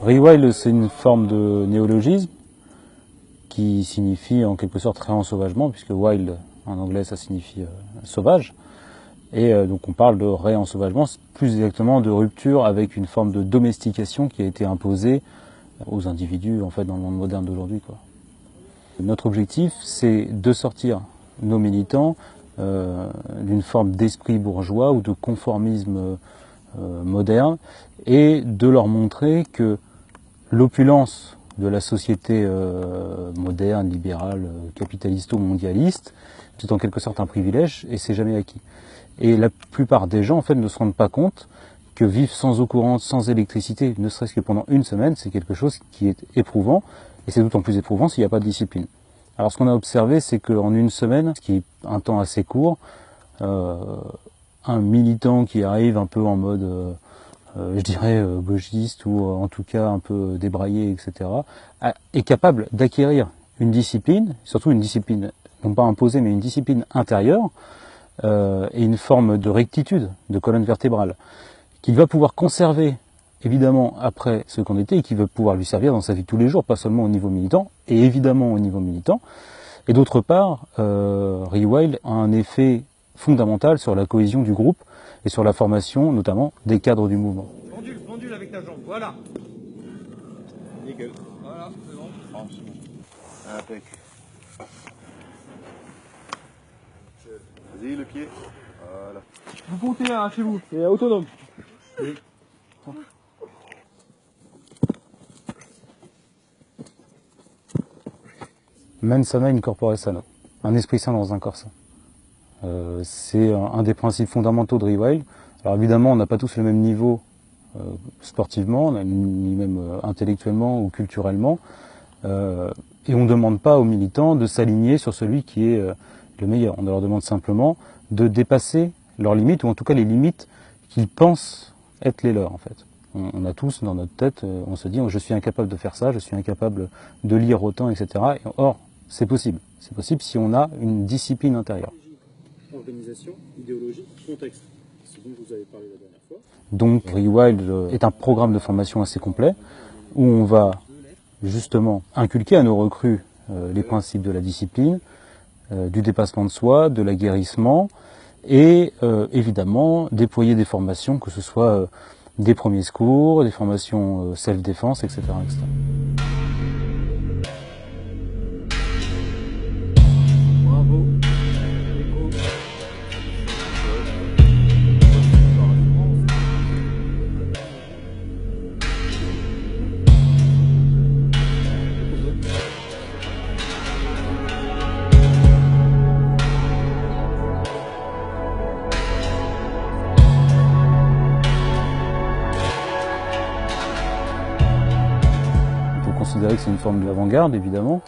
Rewild, c'est une forme de néologisme qui signifie en quelque sorte réensauvagement, puisque wild en anglais ça signifie sauvage. Et donc on parle de réensauvagement, plus exactement de rupture avec une forme de domestication qui a été imposée aux individus en fait dans le monde moderne d'aujourd'hui, quoi. Notre objectif, c'est de sortir nos militants d'une forme d'esprit bourgeois ou de conformisme moderne et de leur montrer que l'opulence de la société moderne, libérale, capitalisto-mondialiste, c'est en quelque sorte un privilège et c'est jamais acquis. Et la plupart des gens en fait ne se rendent pas compte que vivre sans eau courante, sans électricité, ne serait-ce que pendant une semaine, c'est quelque chose qui est éprouvant, et c'est d'autant plus éprouvant s'il n'y a pas de discipline. Alors ce qu'on a observé, c'est qu'en une semaine, ce qui est un temps assez court, un militant qui arrive un peu en mode, je dirais, gauchiste, ou en tout cas un peu débraillé, etc., est capable d'acquérir une discipline, surtout une discipline, non pas imposée, mais une discipline intérieure, et une forme de rectitude, de colonne vertébrale, qu'il va pouvoir conserver évidemment après ce qu'on était et qui va pouvoir lui servir dans sa vie de tous les jours, pas seulement au niveau militant, et évidemment au niveau militant. Et d'autre part, Rewild a un effet fondamental sur la cohésion du groupe et sur la formation notamment des cadres du mouvement. Pendule avec ta jambe, voilà. Nickel. Voilà, c'est bon. Ah, c'est bon. Impec. Vas-y, le pied. Voilà. Vous comptez là, chez vous, c'est autonome. Oui. Mens sana in corpore sano, un esprit sain dans un corps sain. C'est un des principes fondamentaux de Rewild. Alors évidemment, on n'a pas tous le même niveau sportivement, ni même intellectuellement ou culturellement, et on ne demande pas aux militants de s'aligner sur celui qui est le meilleur. On leur demande simplement de dépasser leurs limites, ou en tout cas les limites qu'ils pensent être les leurs en fait. On a tous dans notre tête, on se dit je suis incapable de faire ça, je suis incapable de lire autant, etc. Et or, c'est possible. C'est possible si on a une discipline intérieure. Organisation, idéologie, contexte. C'est ce dont vous avez parlé la dernière fois. Donc Rewild est un programme de formation assez complet où on va justement inculquer à nos recrues les principes de la discipline, du dépassement de soi, de l'aguerrissement et évidemment déployer des formations, que ce soit des premiers secours, des formations self-défense, etc., etc. Bravo. On peut considérer que c'est une forme d'avant-garde, évidemment,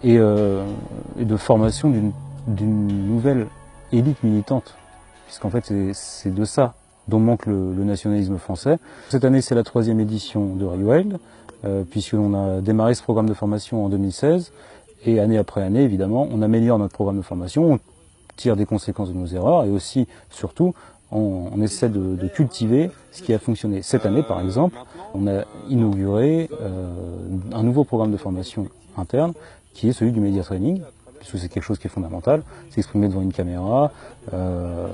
et de formation d'une nouvelle élite militante, puisqu'en fait c'est de ça dont manque le nationalisme français. Cette année c'est la 3e édition de Rewild, puisqu'on a démarré ce programme de formation en 2016, et année après année évidemment on améliore notre programme de formation, on tire des conséquences de nos erreurs, et aussi, surtout, on essaie de cultiver ce qui a fonctionné. Cette année par exemple, on a inauguré un nouveau programme de formation interne, qui est celui du Media Training, puisque c'est quelque chose qui est fondamental, s'exprimer devant une caméra,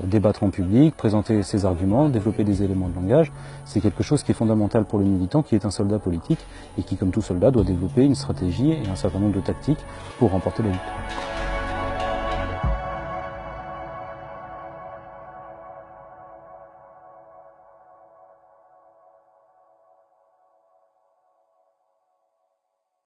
débattre en public, présenter ses arguments, développer des éléments de langage, c'est quelque chose qui est fondamental pour le militant qui est un soldat politique et qui, comme tout soldat, doit développer une stratégie et un certain nombre de tactiques pour remporter la victoire.